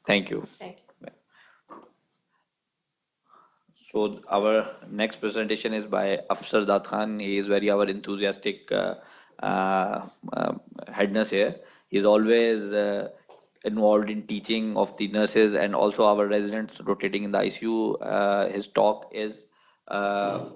Thank you. Thank you. So our next presentation is by Afsar Dat Khan. He is very our enthusiastic uh, head nurse here. He is always involved in teaching of the nurses and also our residents rotating in the ICU. His talk is uh,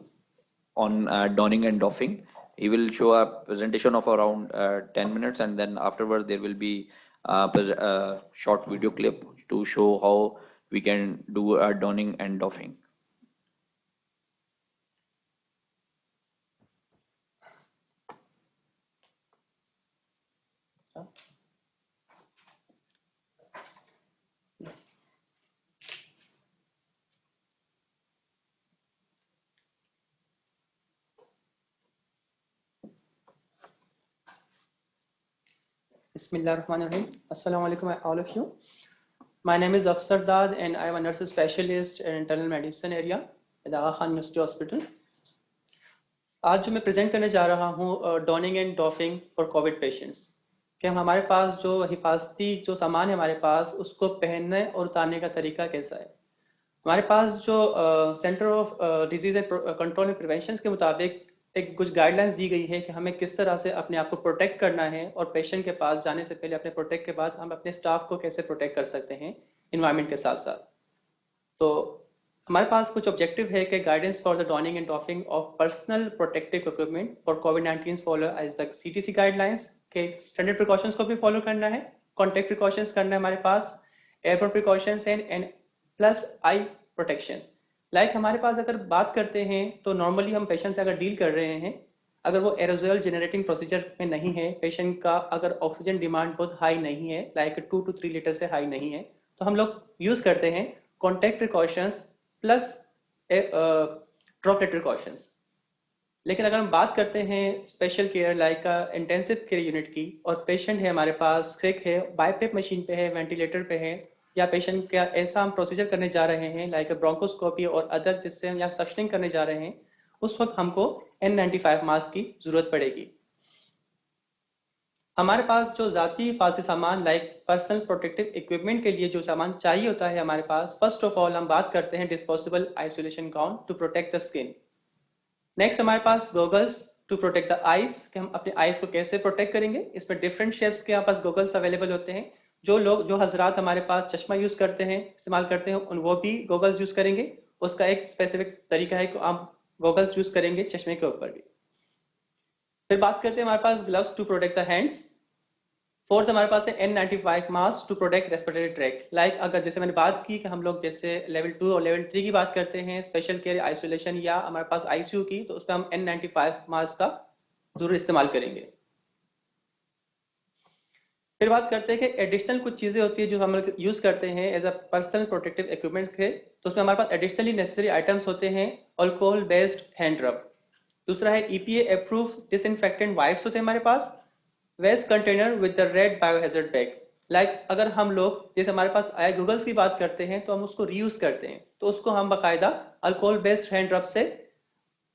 on donning and doffing. He will show a presentation of around 10 minutes, and then afterwards there will be a short video clip to show how we can do donning and doffing. Bismillahirrahmanirrahim. Assalamu alaikum all of you. My name is Afsar Dad and I am a nurse specialist in internal medicine area at Aga Khan University Hospital. आज जो मैं present करने जा रहा हूँ dawning and doffing for Covid patients कि हमारे पास जो हिफाजती जो सामान है हमारे पास उसको पहनने और उतारने का तरीका कैसा है। हमारे पास जो centre of disease and control and prevention के मुताबिक एक कुछ गाइडलाइंस दी गई है कि हमें किस तरह से अपने आप को प्रोटेक्ट करना है और पेशेंट के पास जाने से पहले अपने प्रोटेक्ट के बाद हम अपने स्टाफ को कैसे प्रोटेक्ट कर सकते हैं इन्वायरमेंट के साथ साथ। तो हमारे पास कुछ ऑब्जेक्टिव है कि guidance for the donning and doffing of personal protective equipment for कोविड-19 follow as the CDC guidelines के स्टैंडर्ड प्रिकॉशंस को भी फॉलो करना है, कॉन्टैक्ट प्रिकॉशंस करना है हमारे पास, airborne precautions and plus eye protection. Like हमारे पास अगर बात करते हैं तो नॉर्मली हम पेशेंट से अगर डील कर रहे हैं, अगर वो एरोजोल जनरेटिंग प्रोसीजर में नहीं है, पेशेंट का अगर ऑक्सीजन डिमांड बहुत हाई नहीं है, लाइक 2 to 3 लीटर से हाई नहीं है, तो हम लोग यूज करते हैं contact precautions plus droplet precautions. लेकिन अगर हम बात करते हैं special care like intensive care unit की और पेशेंट है हमारे पास सिक है, बाईपेप मशीन पे है, वेंटिलेटर पे है, या पेशेंट का ऐसा हम प्रोसीजर करने जा रहे हैं लाइक ब्रोंकोस्कोपी और अदर जिससे हम या सशनिंग करने जा रहे हैं, उस वक्त हमको N95 मास्क की जरूरत पड़ेगी। हमारे पास जो जाती हिफाजती सामान लाइक पर्सनल प्रोटेक्टिव इक्विपमेंट के लिए जो सामान चाहिए होता है हमारे पास, फर्स्ट ऑफ ऑल हम बात करते हैं disposable isolation gown to protect the skin. Next हमारे पास goggles to protect the eyes कि हम अपने आईज को कैसे प्रोटेक्ट करेंगे। इसमें डिफरेंट शेप्स के पास गॉगल्स अवेलेबल होते हैं। जो हजरात हमारे पास चश्मा यूज करते हैं, इस्तेमाल करते हैं, उन वो भी गॉगल्स यूज करेंगे। उसका एक स्पेसिफिक तरीका है कि आप गॉगल्स यूज करेंगे चश्मे के ऊपर भी। फिर बात करते हैं हमारे पास gloves to protect the hands. Fourth हमारे पास है N95 mask to protect respiratory tract. Like अगर जैसे मैंने बात की कि हम लोग जैसे लेवल 2 और लेवल 3 की बात करते हैं स्पेशल केयर आइसोलेशन या हमारे पास ICU की, तो उसमें हम N95 मास्क का जरूर इस्तेमाल करेंगे। फिर बात करते हैं कि एडिशनल कुछ चीजें होती है जो हम लोग यूज करते हैं as a personal protective equipment के, तो उसमें हमारे पास एडिशनली नेसेसरी आइटम्स होते हैं अल्कोहल बेस्ड हैंड रब। दूसरा है EPA अप्रूव डिसइंफेक्टेंट वाइप्स होते हैं हमारे पास, waste container with the red biohazard bag. Like अगर हम लोग जैसे हमारे पास आई गूगल्स की बात करते हैं तो हम उसको रीयूज करते हैं, तो उसको हम बाकायदा अल्कोहल बेस्ड हैंड रब से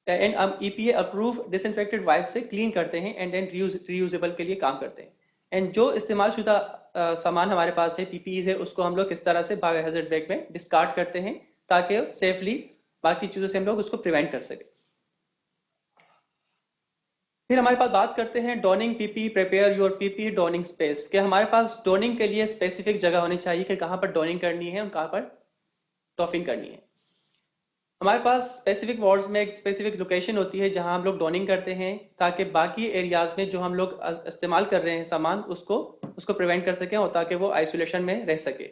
एंड हम EPA अप्रूव डिसइंफेक्टेड वाइप से क्लीन करते हैं एंड देन रीयूजेबल के लिए काम करते हैं। एंड जो इस्तेमाल शुदा सामान हमारे पास है PPE है, उसको हम लोग किस तरह से बायोहैजर्ड बैग में डिस्कार्ड करते हैं ताकि सेफली बाकी चीजों से हम लोग उसको प्रिवेंट कर सके। फिर हमारे पास बात करते हैं dawning PPE, prepare your PPE dawning space कि हमारे पास डॉनिंग के लिए स्पेसिफिक जगह होनी चाहिए कि कहाँ पर डॉनिंग करनी है और कहाँ पर डॉफिंग करनी है। हमारे पास स्पेसिफिक वार्ड्स में एक स्पेसिफिक लोकेशन होती है जहां हम लोग डॉनिंग करते हैं ताकि बाकी एरियाज में जो हम लोग इस्तेमाल कर रहे हैं सामान उसको प्रिवेंट कर सकें और ताकि वो आइसोलेशन में रह सके।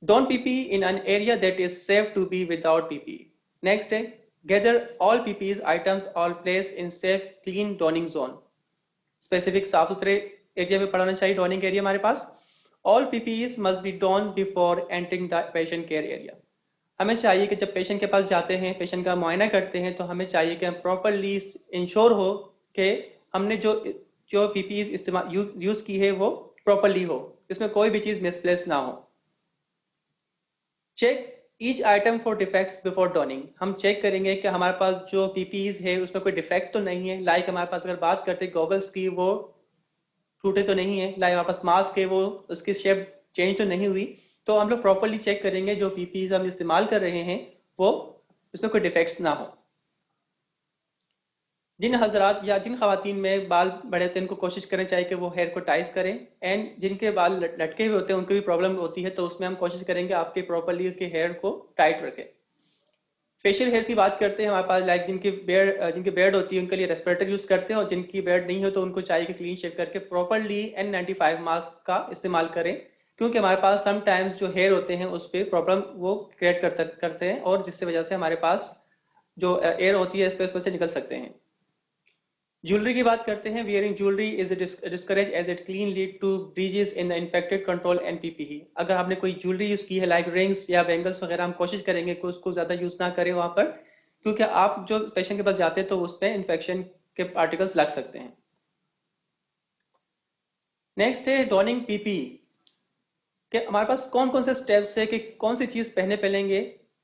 Don't PPE in an area that is safe to be without PPE। Next है gather all PPE's items all place in safe clean donning zone। Specific साफ सुथरे एरिया में पड़ना चाहिए डॉनिंग एरिया हमारे पास। all PPE's must be donned before entering the patient care area। हमें चाहिए कि जब पेशेंट के पास जाते हैं, पेशेंट का मुआयना करते हैं, तो हमें चाहिए कि हम प्रॉपरली इंश्योर हो कि हमने जो PPE's इस्तेमाल यूज की है वो प्रॉपरली हो, इसमें कोई भी चीज मिसप्लेस ना हो। Check each item for defects before donning. हम चेक करेंगे कि हमारे पास जो PPE's है उसमें कोई डिफेक्ट तो नहीं है। लाइक हमारे पास अगर बात करते हैं गॉगल्स की, वो टूटे तो नहीं है। लाइक हमारे पास मास्क है, वो उसकी शेप चेंज तो नहीं हुई। तो हम लोग प्रॉपरली चेक करेंगे जो पीपीज हम इस्तेमाल कर रहे हैं वो उसमें कोई डिफेक्ट्स ना हो। जिन हजरात या जिन खवातीन में बाल बड़े होते हैं उनको कोशिश करनी चाहिए कि वो हेयर को टाइस करें, एंड जिनके बाल लटके हुए होते हैं उनको भी प्रॉब्लम होती है, तो उसमें हम कोशिश करेंगे आपके प्रॉपरली उसके हेयर को टाइट रखें। फेशियल हेयर्स की बात करते हैं, हमारे पास लाइक जिनकी बेयर्ड होती है उनके लिए रेस्पिरेटर यूज करते हैं, और जिनकी बेयर्ड नहीं हो तो उनको चाहिए कि क्लीन शेव करके प्रॉपरली N95 मास्क का इस्तेमाल करें, क्योंकि हमारे पास समटाइम्स जो हेयर होते हैं उस पर प्रॉब्लम वो क्रिएट करते हैं, और जिससे वजह से हमारे पास जो एयर होती है इस पर से निकल सकते हैं। ज्वेलरी की बात करते हैं, wearing jewellery is discourage as it clean lead to breaches in the infected control and PPE. अगर आपने कोई ज्वेलरी यूज की है लाइक रिंग्स या बैंगल्स वगैरह, हम कोशिश करेंगे कि उसको ज्यादा यूज ना करें वहां पर, क्योंकि आप जो पेशेंट के पास जाते हैं तो उस पर इन्फेक्शन के पार्टिकल्स लग सकते हैं। नेक्स्ट है डॉनिंग पीपीई, कि हमारे पास कौन कौन से स्टेप्स है कि कौन सी चीज पहने पहनेंगे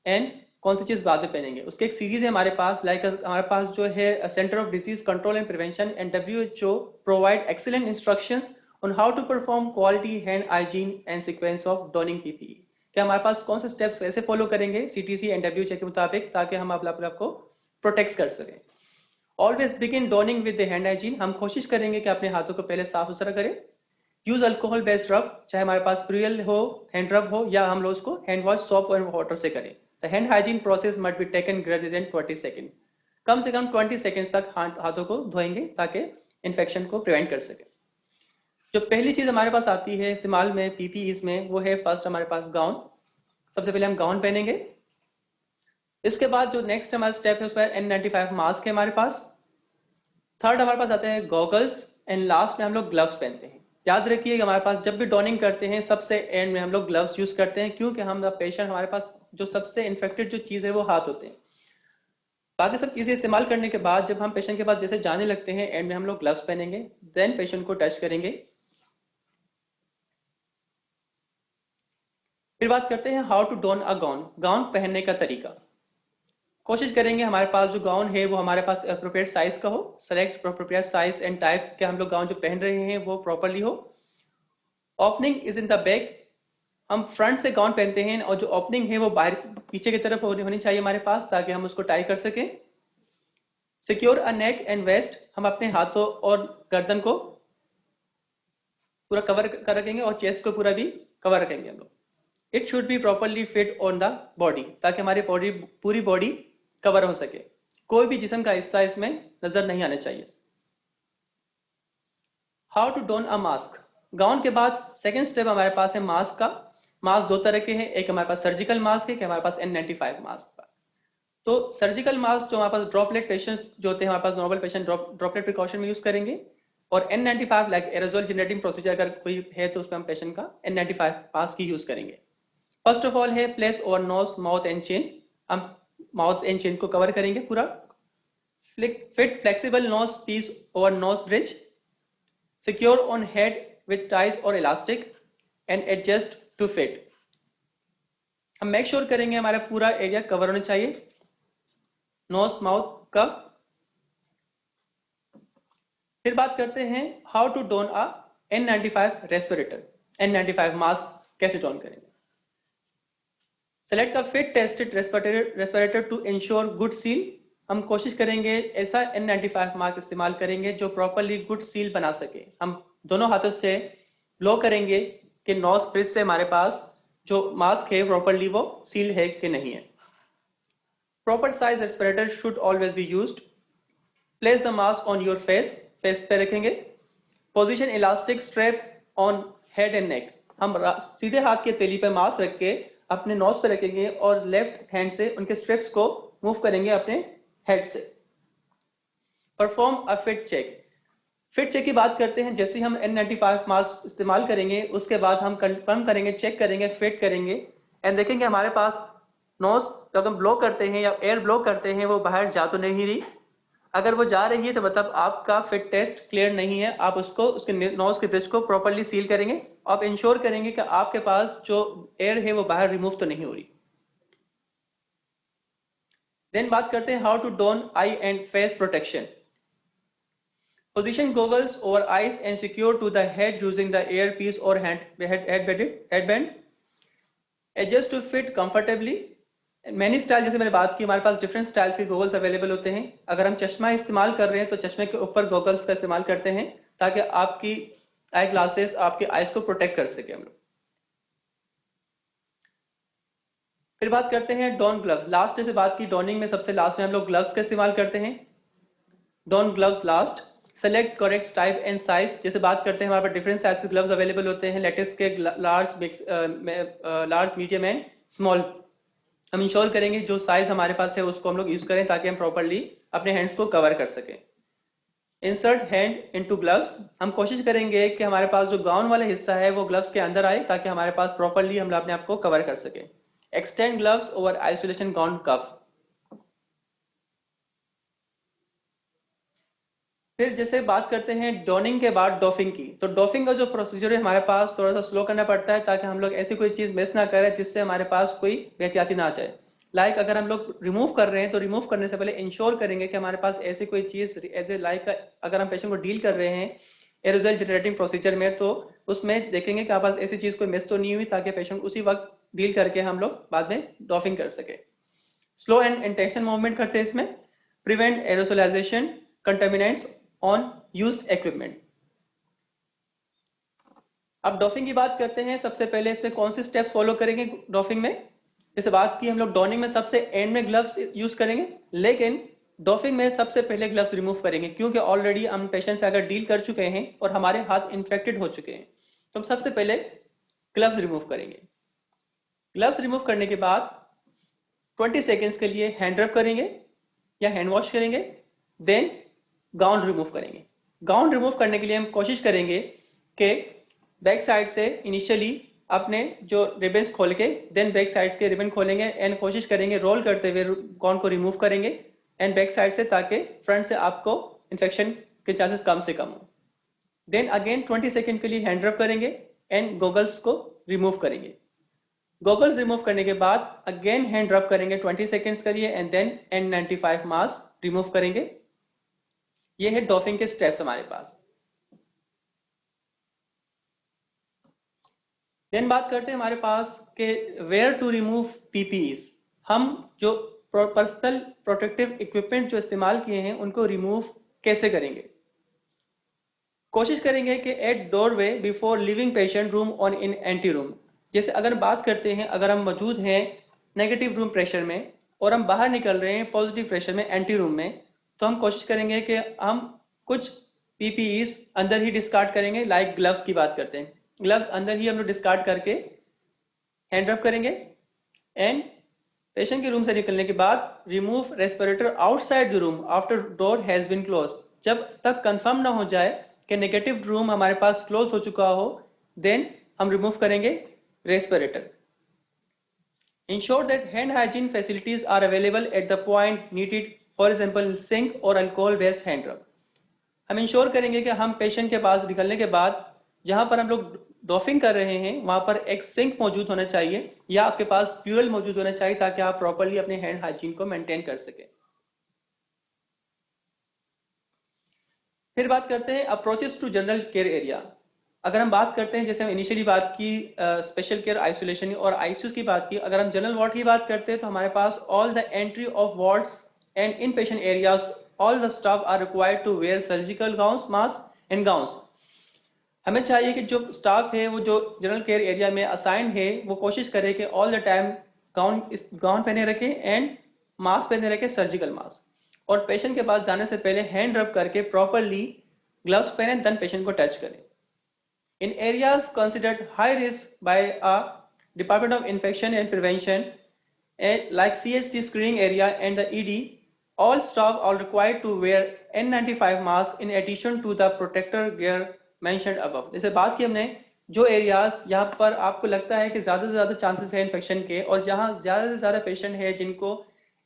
एंड कौन सी चीज बाद में पहनेंगे। उसके एक सीरीज है हमारे पास, लाइक हमारे पास जो है centre of disease control and prevention and WHO provide excellent instructions on how to perform quality hand hygiene and sequence of donning PPE. क्या हमारे पास कौन से स्टेप्स कैसे फॉलो करेंगे CTC एंड WHO के मुताबिक, ताकि हम अपने आप को प्रोटेक्ट कर सकें। Always begin dawning with the hand hygiene, हम कोशिश करेंगे कि अपने हाथों को पहले साफ सुथरा करें। यूज अल्कोहल बेस्ड रब, चाहे हमारे पास प्रियल हो, हैंड रब हो, या हम लोग उसको हैंड वॉश सोप और वाटर से करें। The hand hygiene process must be taken greater than 20 second, कम से कम 20 सेकंड्स तक हाथों को धोएंगे ताकि इन्फेक्शन को प्रिवेंट कर सके। जो पहली चीज हमारे पास आती है इस्तेमाल में पीपीईज में, वो है फर्स्ट हमारे पास गाउन। सबसे पहले हम गाउन पहनेंगे। इसके बाद जो नेक्स्ट हमारा स्टेप है उसमें N95 मास्क है हमारे पास। थर्ड हमारे पास आते हैं गॉगल्स, एंड लास्ट में हम लोग ग्लव्स पहनते हैं। याद रखिए कि हमारे पास जब भी डॉनिंग करते हैं सबसे एंड में हम लोग ग्लव्स यूज करते हैं, क्योंकि हम पेशेंट हमारे पास जो सबसे इन्फेक्टेड जो चीज है वो हाथ होते हैं। बाकी सब चीजें इस्तेमाल करने के बाद जब हम पेशेंट के पास जैसे जाने लगते हैं एंड में हम लोग ग्लव्स पहनेंगे, देन पेशेंट को टच करेंगे। फिर बात करते हैं how to don a gown, gown पहनने का तरीका। कोशिश करेंगे हमारे पास जो गाउन है वो हमारे पास अप्रोप्रिएट साइज का हो। Select appropriate size and type के हम लोग गाउन जो पहन रहे हैं वो प्रॉपरली हो। Opening is in the back, हम फ्रंट से गाउन पहनते हैं और जो ओपनिंग है वो बाहर पीछे की तरफ होनी चाहिए हमारे पास, ताकि हम उसको टाई कर सकें। Secure a neck and waist, हम अपने हाथों और गर्दन को पूरा कवर कर रखेंगे और चेस्ट को पूरा भी कवर रखेंगे हम लोग। It should be properly fit on the body, ताकि हमारी बॉडी पूरी बॉडी कवर हो सके, कोई भी जिस्म का हिस्सा इसमें नजर नहीं आना चाहिए। How to don a mask, gown के बाद सेकेंड स्टेप हमारे पास है मास्क का। मास्क दो तरह के हैं, एक हमारे पास सर्जिकल मास्क है, एक हमारे पास N95 मास्क का। तो सर्जिकल मास्क जो हमारे पास ड्रॉपलेट पेशेंट्स जो होते हैं हमारे पास नॉर्मल पेशेंट ड्रॉपलेट प्रिकॉशन में यूज करेंगे, और N95 like aerosol generating procedure अगर कोई है तो उसमें हम पेशेंट का N95 मास्क ही यूज करेंगे। फर्स्ट ऑफ ऑल है place over nose mouth and chin, हम माउथ एंड चिन को कवर करेंगे पूरा। Fit flexible nose piece over nose bridge, secure on head with ties और elastic and adjust to fit. हम make sure करेंगे हमारा पूरा एरिया कवर होना चाहिए नोज माउथ का। फिर बात करते हैं how to don a N95 respirator, N95 mask कैसे डोन करेंगे। Select a fit tested respirator to ensure good seal, हम कोशिश करेंगे ऐसा N95 मास्क इस्तेमाल करेंगे जो प्रॉपरली गुड सील बना सके। हम दोनों हाथों से ब्लो करेंगे कि नोज ब्रिज से हमारे पास जो मास्क है प्रॉपरली वो सील है कि नहीं है। Proper size respirator should always be used. Place the mask on your face, face पे रखेंगे। Position elastic strap on head and neck, हम सीधे हाथ के तेली पे मास्क रख के अपने नोज पे रखेंगे और लेफ्ट हैंड से उनके स्ट्रिप्स को मूव करेंगे अपने हेड से। Perform a fit check, fit check की बात करते हैं। जैसे हम N95 मास्क इस्तेमाल करेंगे उसके बाद हम कंफर्म करेंगे, चेक करेंगे, फिट करेंगे एंड देखेंगे हमारे पास नोज जब हम ब्लो करते हैं या एयर ब्लो करते हैं वो बाहर जा तो नहीं रही। अगर वो जा रही है तो मतलब आपका फिट टेस्ट क्लियर नहीं है, आप उसको उसके नोज के ब्रिज को प्रॉपरली सील करेंगे। आप इंश्योर करेंगे कि आपके पास जो एयर है वो बाहर रिमूव तो नहीं हो रही। देन बात करते हैं how to don eye and face protection. Position goggles over eyes and secure to the head using the earpiece or headband. Adjust to fit comfortably. Many style, जैसे मैंने बात की, हमारे पास डिफरेंट स्टाइल्स के गॉगल्स अवेलेबल होते हैं। अगर हम चश्मा इस्तेमाल कर रहे हैं तो चश्मे के ऊपर गॉगल्स का इस्तेमाल करते हैं ताकि आपकी आई ग्लासेस आपकी आईज को प्रोटेक्ट कर सके हम लोग। फिर बात करते हैं डॉन ग्लव्स। लास्ट जैसे बात की डॉनिंग में, सबसे लास्ट में हम लोग ग्लव्स का इस्तेमाल करते हैं। Don gloves last. Select correct type and size, जैसे बात करते हैं हमारे पास डिफरेंट साइज के ग्लव्स अवेलेबल होते हैं, लेटेक्स के, लार्ज, मीडियम एंड स्मॉल। हम इंश्योर करेंगे जो साइज हमारे पास है उसको हम लोग यूज करें ताकि हम प्रॉपरली अपने हैंड्स को कवर कर सकें। इंसर्ट हैंड इनटू ग्लव्स, हम कोशिश करेंगे कि हमारे पास जो गाउन वाला हिस्सा है वो ग्लव्स के अंदर आए ताकि हमारे पास प्रॉपरली हम अपने आप को कवर कर सकें। Extend gloves over isolation gown cuff. फिर जैसे बात करते हैं डॉनिंग के बाद डॉफिंग की, तो डॉफिंग का जो प्रोसीजर है हमारे पास थोड़ा सा स्लो करना पड़ता है ताकि हम लोग ऐसी कोई चीज मिस ना करें जिससे हमारे पास कोई बेहतियाती ना आ जाए। लाइक अगर हम लोग रिमूव कर रहे हैं तो रिमूव करने से पहले इंश्योर करेंगे कि हमारे पास ऐसी कोई चीज एज ए लाइक, अगर हम पेशेंट को डील कर रहे हैं एरोजल जनरेटिंग प्रोसीजर में तो उसमें देखेंगे कि हमारे पास ऐसी चीज कोई मिस तो नहीं हुई ताकि पेशेंट उसी वक्त डील करके हम लोग बाद में डॉफिंग कर सके। स्लो एंड इंटेंशन मूवमेंट करते हैं इसमें। Prevent aerosolization contaminants on used equipment. अब डॉफिंग की बात करते हैं। सबसे पहले इसमें कौन से स्टेप्स फॉलो करेंगे डॉफिंग में। जैसे बात की हम लोग डॉनिंग में सबसे एंड में ग्लव्स यूज करेंगे, लेकिन डॉफिंग में सबसे पहले ग्लव्स रिमूव करेंगे क्योंकि ऑलरेडी हम पेशेंट से अगर डील कर चुके हैं और हमारे हाथ इन्फेक्टेड हो चुके हैं तो हम सबसे पहले ग्लव्स रिमूव करेंगे। ग्लव्स रिमूव करने के बाद 20 सेकेंड्स के लिए हैंड रब करेंगे या हैंड वॉश करेंगे, देन गाउन रिमूव करेंगे। गाउन रिमूव करने के लिए हम कोशिश करेंगे कि बैक साइड से इनिशियली अपने जो रिबन्स खोल के देन बैक साइड के रिबन खोलेंगे एंड कोशिश करेंगे रोल करते हुए गाउन को रिमूव करेंगे एंड बैक साइड से ताकि फ्रंट से आपको इन्फेक्शन के चांसेस कम से कम हो। देन अगेन 20 सेकेंड के लिए हैंड रब करेंगे एंड गॉगल्स को रिमूव करेंगे। गॉगल्स रिमूव करने के बाद अगेन हैंड रब करेंगे 20 सेकेंड्स के लिए and then N95 mask remove करेंगे। ये है डॉफिंग के स्टेप्स हमारे पास। देन बात करते हैं हमारे पास के वेयर टू रिमूव पीपीईज। हम जो पर्सनल प्रोटेक्टिव इक्विपमेंट जो इस्तेमाल किए हैं उनको रिमूव कैसे करेंगे। कोशिश करेंगे कि at doorway before leaving patient room on in anteroom. जैसे अगर बात करते हैं, अगर हम मौजूद हैं नेगेटिव रूम प्रेशर में और हम बाहर निकल रहे हैं पॉजिटिव प्रेशर में एंटी रूम में, तो हम कोशिश करेंगे कि हम कुछ पीपीईज अंदर ही डिस्कार्ड करेंगे। लाइक ग्लव्स की बात करते हैं, ग्लव्स अंदर ही हम लोग डिस्कार्ड करके हैंड रब करेंगे एंड पेशेंट के रूम से निकलने के बाद remove respirator outside the room after door has been close. जब तक कंफर्म ना हो जाए कि नेगेटिव रूम हमारे पास क्लोज हो चुका हो, देन हम रिमूव करेंगे respirator. Ensure that hand hygiene facilities are available at the point needed, for example sink और अल्कोहल बेस्ड हैंड रब। हम इंश्योर करेंगे कि हम पेशेंट के पास निकलने के बाद जहां पर हम लोग डॉफिंग कर रहे हैं वहां पर एक सिंक मौजूद होना चाहिए या आपके पास फ्यूल मौजूद होना चाहिए ताकि आप प्रॉपर्ली अपने हैंड हाइजीन को मेंटेन कर सके। फिर बात करते हैं approaches to general care area. अगर हम बात करते हैं, जैसे हम इनिशियली बात की स्पेशल केयर आइसोलेशन और आईसीयू की बात की, अगर हम जनरल वार्ड की बात करते हैं तो हमारे पास all the entry of wards and in patient areas all the staff are required to wear surgical gowns, mask and gowns. हमें चाहिए कि जो स्टाफ है वो जो जनरल केयर एरिया में असाइंड है वो कोशिश करे कि ऑल द टाइम गाउन पहने रखे एंड मास्क पहने रखे, सर्जिकल मास्क, और पेशेंट के पास जाने से पहले हैंड रब करके प्रॉपरली ग्लव्स पहने देन पेशेंट को टच करें। In areas considered high risk by a department of infection and prevention like CHC screening area and the ED, all staff are required to wear N95 mask in addition to the protector gear mentioned above। जैसे बात की हमने जो areas यहाँ पर आपको लगता है कि ज्यादा से ज्यादा चांसेस है इन्फेक्शन के और जहाँ ज्यादा से ज्यादा पेशेंट है जिनको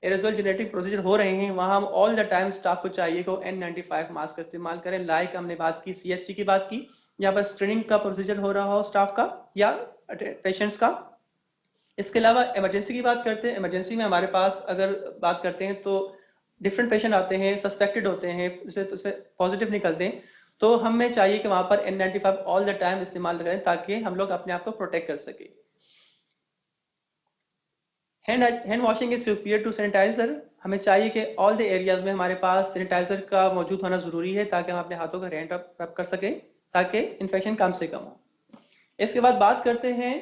एरोजोल जेनेटिक प्रोसीजर हो रहे हैं, वहां हम ऑल द टाइम स्टाफ को चाहिए कि N95 मास्क का इस्तेमाल करें। लाइक हमने बात की CHC की बात की, यहाँ पर स्क्रीनिंग का प्रोसीजर हो रहा हो स्टाफ का या पेशेंट्स का। इसके अलावा इमरजेंसी की बात करते हैं। इमरजेंसी में हमारे पास अगर बात करते हैं तो डिफरेंट पेशेंट आते हैं, सस्पेक्टेड होते हैं, उसमें पॉजिटिव निकलते हैं, तो हमें चाहिए कि वहां पर N95 ऑल द टाइम इस्तेमाल करें ताकि हम लोग अपने आप को प्रोटेक्ट कर सके। Hand washing is superior to sanitiser. हमें चाहिए कि ऑल द एरियाज में हमारे पास सैनिटाइजर का मौजूद होना ज़रूरी है ताकि हम अपने हाथों का हैंड रब कर सकें ताकि इन्फेक्शन कम से कम हो। इसके बाद बात करते हैं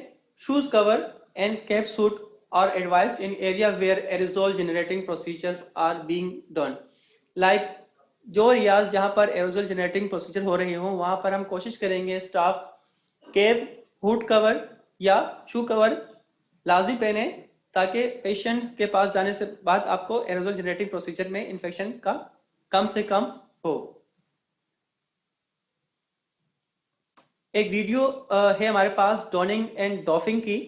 shoes cover and cap suit are advised in area where aerosol generating procedures are being done. Like जो एरियाज जहाँ पर एरोजोल जनरेटिंग प्रोसीजर हो रहे हों वहाँ पर हम कोशिश करेंगे स्टाफ कैप, हुड कवर या शू कवर लाजमी पहने ताकि पेशेंट के पास जाने से बाद आपको एरोजोल जनरेटिंग प्रोसीजर में इन्फेक्शन का कम से कम हो। एक वीडियो है हमारे पास डॉनिंग एंड डॉफिंग की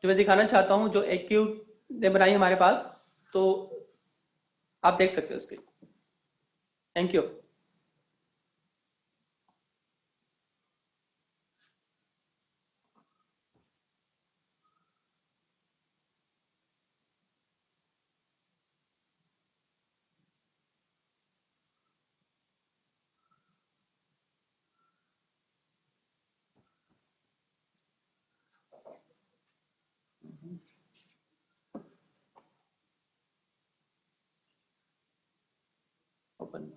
जो मैं दिखाना चाहता हूं, जो एक्यू ने बनाई हमारे पास, तो आप देख सकते हो उसकी। Thank you. Open.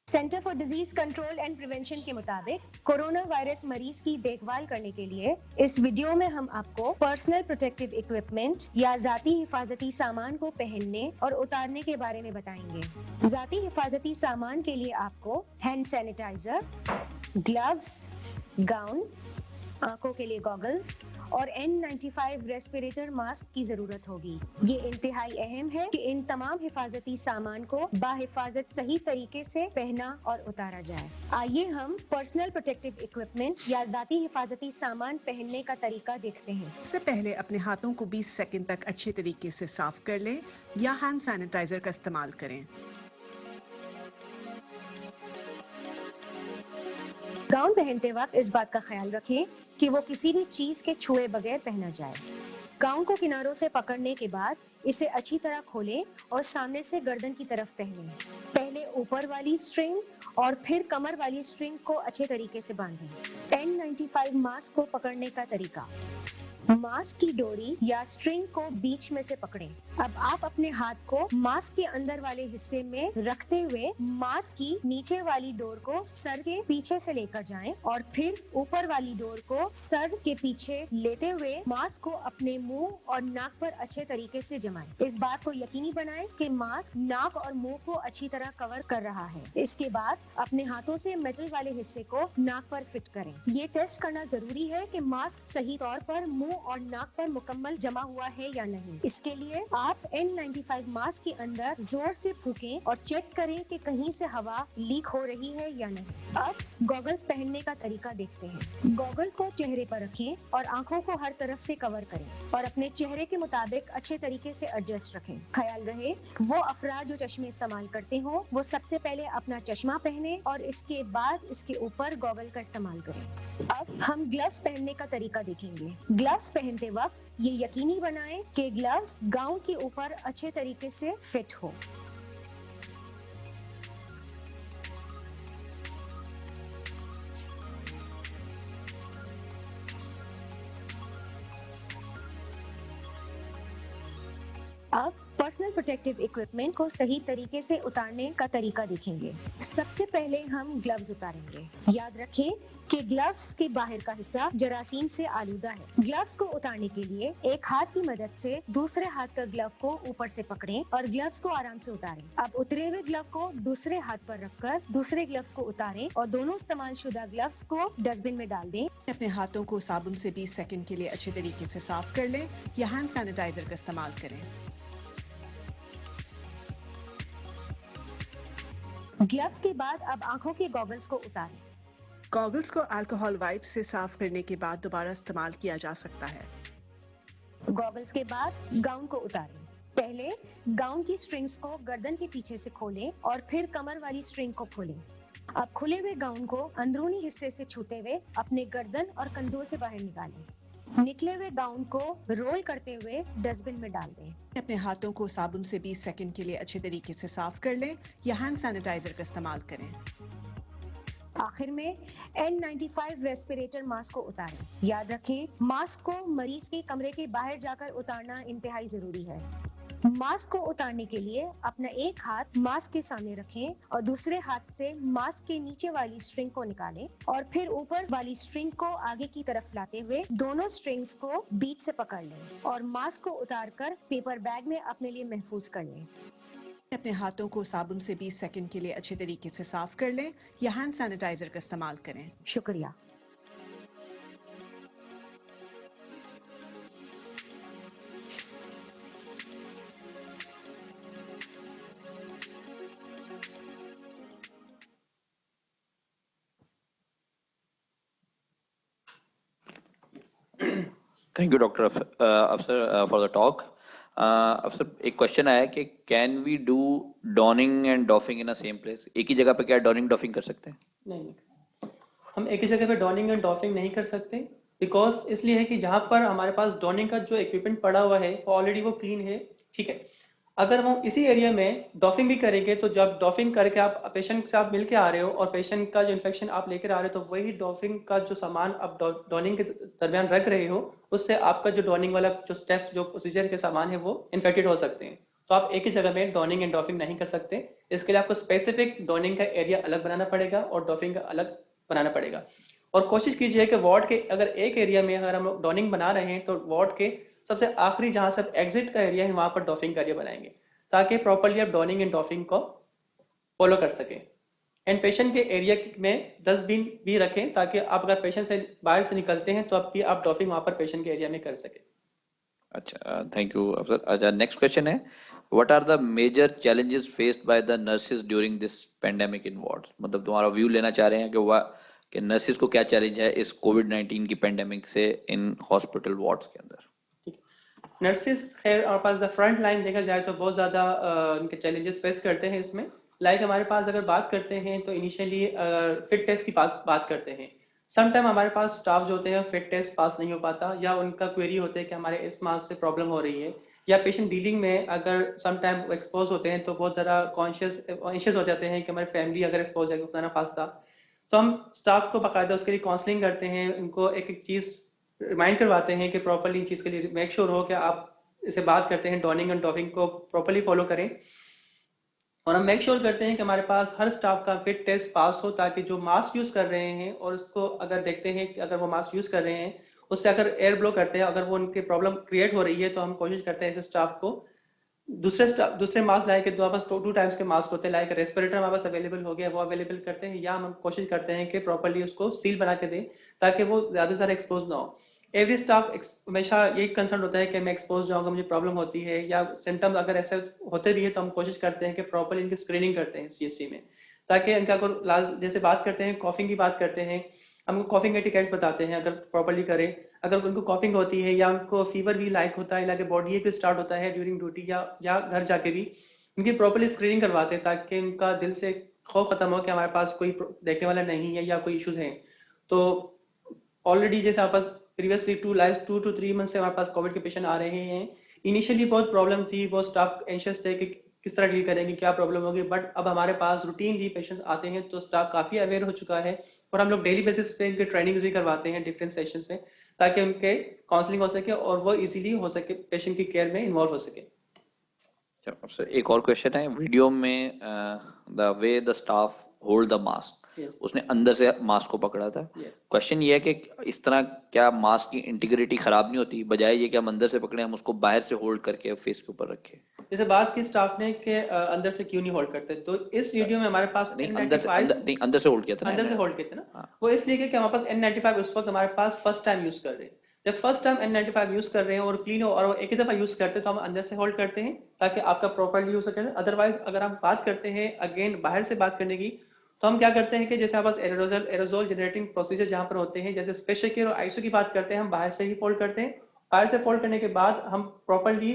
Centre for disease control and prevention के मुताबिक कोरोना वायरस मरीज की देखभाल करने के लिए इस वीडियो में हम आपको पर्सनल प्रोटेक्टिव इक्विपमेंट या जाती हिफाजती सामान को पहनने और उतारने के बारे में बताएंगे। जाती हिफाजती सामान के लिए आपको हैंड सैनिटाइजर, ग्लव्स, गाउन, आंखों के लिए गॉगल्स और N95 रेस्पिरेटर मास्क की जरूरत होगी। ये इंतहाई अहम है कि इन तमाम हिफाजती सामान को बाहिफाजत सही तरीके से पहना और उतारा जाए। आइए हम पर्सनल प्रोटेक्टिव इक्विपमेंट या जाती हिफाजती सामान पहनने का तरीका देखते हैं। सबसे पहले अपने हाथों को 20 सेकंड तक अच्छे तरीके से साफ कर लें या हैंड सैनिटाइजर का इस्तेमाल करें। गाउन पहनते वक्त इस बात का ख्याल रखें कि वो किसी भी चीज के छुए बगैर पहना जाए। गाउन को किनारों से पकड़ने के बाद इसे अच्छी तरह खोलें और सामने से गर्दन की तरफ पहनें। पहले ऊपर वाली स्ट्रिंग और फिर कमर वाली स्ट्रिंग को अच्छे तरीके से बांधें। N95 मास्क को पकड़ने का तरीका: मास्क की डोरी या स्ट्रिंग को बीच में से पकड़ें। अब आप अपने हाथ को मास्क के अंदर वाले हिस्से में रखते हुए मास्क की नीचे वाली डोर को सर के पीछे से लेकर जाएं और फिर ऊपर वाली डोर को सर के पीछे लेते हुए मास्क को अपने मुंह और नाक पर अच्छे तरीके से जमाएं। इस बात को यकीनी बनाएं कि मास्क नाक और मुंह को अच्छी तरह कवर कर रहा है। इसके बाद अपने हाथों से मेटल वाले हिस्से को नाक पर फिट करें। ये टेस्ट करना जरूरी है कि मास्क सही तौर पर मुंह और नाक पर मुकम्मल जमा हुआ है या नहीं। इसके लिए आप N95 मास्क के अंदर जोर से फूकें और चेक करें कि कहीं से हवा लीक हो रही है या नहीं। अब गॉगल्स पहनने का तरीका देखते हैं। गॉगल्स को चेहरे पर रखें और आंखों को हर तरफ से कवर करें और अपने चेहरे के मुताबिक अच्छे तरीके से एडजस्ट रखें। ख्याल रहे वो अफराद जो चश्मे इस्तेमाल करते हो वो सबसे पहले अपना चश्मा पहने और इसके बाद इसके ऊपर गॉगल का इस्तेमाल करें। अब हम ग्लव्स पहनने का तरीका देखेंगे। ग्लव्स पहनते वक्त ये यकीनी बनाएं कि ग्लव्स गाउन के ऊपर अच्छे तरीके से फिट हो। अब पर्सनल प्रोटेक्टिव इक्विपमेंट को सही तरीके से उतारने का तरीका देखेंगे। सबसे पहले हम ग्लव्स उतारेंगे। याद रखें कि ग्लव्स के बाहर का हिस्सा जरासीम से आलूदा है। ग्लव्स को उतारने के लिए एक हाथ की मदद से दूसरे हाथ का ग्लव को ऊपर से पकड़ें और ग्लव्स को आराम से उतारें। अब उतरे हुए ग्लव को दूसरे हाथ पर रखकर दूसरे ग्लव्स को उतारें और दोनों इस्तेमाल शुदा ग्लव्स को डस्टबिन में डाल दें। अपने हाथों को साबुन से 20 सेकंड के लिए अच्छे तरीके से साफ कर लें या हैंड सैनिटाइजर का इस्तेमाल करें। ग्लव्स के बाद अब आंखों के गॉगल्स को उतारें। गॉगल्स को अल्कोहल वाइप से साफ करने के बाद दोबारा इस्तेमाल किया जा सकता है। गॉगल्स के बाद गाउन को उतारें। पहले गाउन की स्ट्रिंग्स को गर्दन के पीछे से खोलें और फिर कमर वाली स्ट्रिंग को खोलें। अब खुले हुए गाउन को अंदरूनी हिस्से से छूते हुए अपने गर्दन और कंधों से बाहर निकालें। निकले हुए गाउन को रोल करते हुए डस्टबिन में डाल दें। अपने हाथों को साबुन से 20 सेकंड के लिए अच्छे तरीके से साफ कर लें या हैंड सैनिटाइजर का इस्तेमाल करें। आखिर में N95 रेस्पिरेटर मास्क को उतारें। याद रखें, मास्क को मरीज के कमरे के बाहर जाकर उतारना इंतहाई जरूरी है। मास्क को उतारने के लिए अपना एक हाथ मास्क के सामने रखें और दूसरे हाथ से मास्क के नीचे वाली स्ट्रिंग को निकालें और फिर ऊपर वाली स्ट्रिंग को आगे की तरफ लाते हुए दोनों स्ट्रिंग्स को बीच से पकड़ लें और मास्क को उतारकर पेपर बैग में अपने लिए महफूज कर लें। अपने हाथों को साबुन से 20 सेकंड के लिए अच्छे तरीके से साफ कर लें या हैंड सैनिटाइजर का इस्तेमाल करें। शुक्रिया। Thank you doctor Afsar for the talk. Afsar, एक क्वेश्चन आया कि can we do donning and doffing in a same place? एक ही जगह पे क्या डॉनिंग डॉफिंग कर सकते हैं? नहीं, हम एक ही जगह पे डॉनिंग एंड डॉफिंग नहीं कर सकते, बिकॉज इसलिए है कि जहाँ पर हमारे पास डॉनिंग का जो इक्विपमेंट पड़ा हुआ है ऑलरेडी वो क्लीन है, ठीक है। अगर हम इसी एरिया में डॉफिंग भी करेंगे तो जब डॉफिंग करके आप पेशेंट से आप मिल के आ रहे हो और पेशेंट का जो इन्फेक्शन आप लेकर आ रहे हो, तो वही डॉफिंग का जो सामान आप डॉनिंग के दरमियान रख रहे हो, उससे आपका जो डॉनिंग वाला जो स्टेप्स जो प्रोसीजर के सामान है वो इन्फेक्टेड हो सकते हैं। तो आप एक ही जगह में डॉनिंग एंड डॉफिंग नहीं कर सकते। इसके लिए आपको स्पेसिफिक डॉनिंग का एरिया अलग बनाना पड़ेगा और डॉफिंग का अलग बनाना पड़ेगा। और कोशिश कीजिए कि वार्ड के अगर एक एरिया में अगर हम डॉनिंग बना रहे हैं तो वार्ड के सबसे आखिरी जहां से एग्जिट का एरिया है वहां पर डॉफिंग का एरिया बनाएंगे, ताकि प्रॉपर्ली आप डॉनिंग एंड डॉफिंग को फॉलो कर सकें। एंड पेशेंट के एरिया में डस्टबिन भी रखें, ताकि आप अगर पेशेंट से बाहर से निकलते हैं तो आप डॉफिंग वहां पर पेशेंट के एरिया में कर सकें। अच्छा, थैंक यू अफसर। अच्छा, नेक्स्ट क्वेश्चन है, what are the major challenges faced by the nurses during this pandemic in wards? मतलब तुम्हारा व्यू लेना चाह रहे हैं कि नर्सेज को क्या चैलेंज है इस कोविड-19 की पेंडेमिक से इन हॉस्पिटल वार्ड्स के अंदर? नर्सेज खैर हमारे पास फ्रंट लाइन देखा जाए तो बहुत ज़्यादा उनके चैलेंजेस फेस करते हैं इसमें। लाइक हमारे पास अगर बात करते हैं तो इनिशियली फिट टेस्ट की बात करते हैं। सम टाइम हमारे पास स्टाफ जो होते हैं फिट टेस्ट पास नहीं हो पाता, या उनका क्वेरी होता है कि हमारे इस मास से प्रॉब्लम हो रही है, या पेशेंट डीलिंग में अगर सम टाइम एक्सपोज होते हैं तो बहुत ज़्यादा कॉन्शियस हो जाते हैं कि हमारी फैमिली अगर एक्सपोज है उतना खास्ता। तो हम स्टाफ को बाकायदा उसके लिए काउंसलिंग करते हैं, उनको एक एक चीज़ रिमाइंड करवाते हैं कि प्रॉपर्ली इन चीज़ के लिए मेक श्योर हो कि आप इसे बात करते हैं डॉनिंग एंड डॉफिंग को प्रॉपर्ली फॉलो करें। और हम मेक श्योर करते हैं कि हमारे पास हर स्टाफ का फिट टेस्ट पास हो, ताकि जो मास्क यूज कर रहे हैं और उसको अगर देखते हैं कि अगर वो मास्क यूज कर रहे हैं उससे अगर एयर ब्लो करते हैं, अगर वो उनकी प्रॉब्लम क्रिएट हो रही है, तो हम कोशिश करते हैं ऐसे स्टाफ को दूसरे मास्क लाए कि हमारे पास 2 टाइप्स के मास्क होते हैं, लाइक रेस्पिरेटर हमारे पास अवेलेबल हो गया वो अवेलेबल करते हैं, या हम कोशिश करते हैं कि प्रॉपर्ली उसको सील बना के दें ताकि वो ज्यादा सारा एक्सपोज ना हो। एवरी स्टाफ हमेशा यही कंसर्न होता है कि मैं एक्सपोज जाऊंगा, मुझे प्रॉब्लम होती है, या सिम्टम्स अगर ऐसे होते भी है तो हम कोशिश करते हैं कि प्रॉपर्ली इनकी स्क्रीनिंग करते हैं सीएचसी में, ताकि इनका जैसे बात करते हैं कॉफिंग की बात करते हैं, हमको कॉफिंग एटिकेट्स बताते हैं अगर प्रॉपर्ली करें। अगर उनको कॉफिंग होती है या उनको फीवर भी लाइक होता है, लाइक बॉडी एक स्टार्ट होता है ड्यूरिंग ड्यूटी या घर जाके भी उनकी प्रॉपर्ली स्क्रीनिंग करवाते हैं, ताकि उनका दिल से खौफ खत्म हो कि हमारे पास कोई देखने वाला नहीं है या कोई इश्यूज हैं। तो ऑलरेडी जैसे हमारे पास प्रीवियसली 2 to 3 मंथ से हमारे पास कोविड के पेशेंट आ रहे हैं। इनिशियली बहुत प्रॉब्लम थी, बहुत स्टाफ एंशियस थे कि किस तरह डील करेंगे, क्या प्रॉब्लम होगी, बट अब हमारे पास रूटीनली पेशेंट्स आते हैं तो स्टाफ काफ़ी अवेयर हो चुका है, और हम लोग डेली बेसिस पे इनके ट्रेनिंग्स भी करवाते हैं डिफरेंट सेशंस में, ताकि उनके काउंसलिंग हो सके और वो इजीली हो सके पेशेंट की केयर में इन्वॉल्व हो सके। एक और क्वेश्चन है, वीडियो में the way the staff hold the mask, उसने अंदर से मास्क को पकड़ा था। क्वेश्चन ये है कि इस तरह क्या मास्क की इंटीग्रिटी खराब नहीं होती, बजाय ये कि हम अंदर से पकड़े, हम उसको बाहर से होल्ड करके फेस के ऊपर रखें? जैसे बात की स्टाफ ने कि अंदर से क्यों नहीं होल्ड करते, तो इस वीडियो में हमारे पास अंदर से होल्ड किया था, अंदर से होल्ड किए थे ना। वो इसलिए कि हमारे पास N95 उस वक्त हमारे पास फर्स्ट टाइम यूज कर रहे हैं। जब फर्स्ट टाइम N95 यूज कर रहे हैं और क्लीन हो और एक ही दफा यूज करते हैं तो हम अंदर से होल्ड करते हैं ताकि आपका प्रॉपर्ली यूज हो सके। अदरवाइज अगर हम बात करते हैं अगेन बाहर से बात करने की, तो हम क्या करते हैं कि जैसे हमारे पास एरोजोल जनरेटिंग प्रोसीजर जहां पर होते हैं, जैसे स्पेशल केयर और आईसीयू की बात करते हैं, हम बाहर से ही फोल्ड करते हैं। बाहर से फोल्ड करने के बाद हम प्रॉपर्ली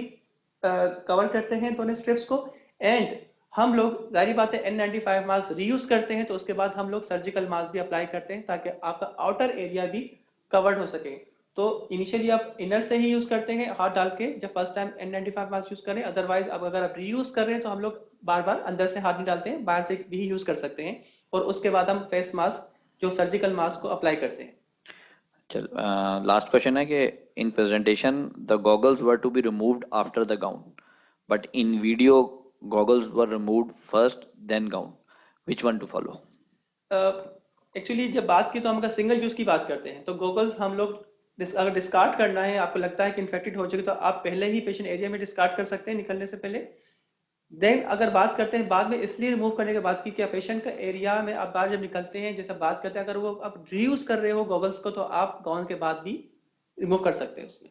कवर करते हैं दोनों स्ट्रिप्स को, एंड हम लोग जारी बात है N95 मास्क रीयूज करते हैं, तो उसके बाद हम लोग सर्जिकल मास्क भी अप्लाई करते हैं ताकि आपका आउटर एरिया भी कवर्ड हो सके। तो इनिशियली आप इनर से ही यूज करते हैं हाथ डाल के, जब first time N95 mask use करें। अदरवाइज अब अगर आप रीयूज कर रहे हैं तो हम लोग बार बार अंदर से हाथ नहीं डालते हैं, बाहर से भी यूज कर सकते हैं, और उसके बाद हम फेस मास्क जो सर्जिकल मास्क को अप्लाई करते हैं। चल लास्ट क्वेश्चन है कि in presentation the goggles were to be removed after the gown, but in video goggles were removed first then gown, which one to follow? Actually जब बात की तो हम अगर सिंगल यूज की बात करते हैं तो गॉगल्स हम लोग अगर डिस्कार्ड करना है, आपको लगता है कि इन्फेक्टेड हो चुके, तो आप पहले ही पेशेंट एरिया में डिस्कार्ड कर सकते हैं निकलने से पहले। देन अगर बात करते हैं बाद में इसलिए रिमूव करने के बाद कि क्या पेशेंट का एरिया में आप बाहर जब निकलते हैं, जैसे बात करते हैं, अगर वो आप रीयूज कर रहे हो गॉगल्स को, तो आप गाउन के बाद भी रिमूव कर सकते हैं उसमें।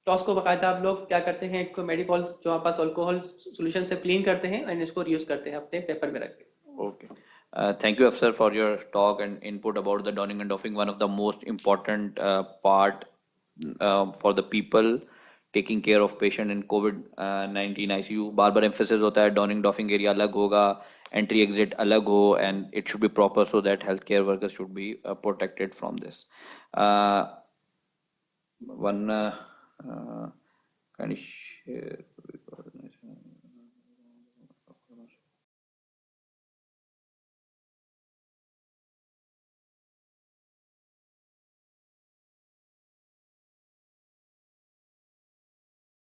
तो उसको बाकायदा आप लोग क्या करते हैं, एक मेडिकॉल जो आप पास अल्कोहल सोल्यूशन से क्लीन करते हैं एंड इसको रीयूज करते हैं अपने पेपर में रख के। Okay. Thank you, Afsar, for your talk and input about the donning and doffing, one of the most important part for the people taking care of patient in COVID-19 ICU. Bar bar emphasis होता है donning doffing area अलग होगा, entry exit अलग हो, and it should be proper so that healthcare workers should be protected from this. One can you share?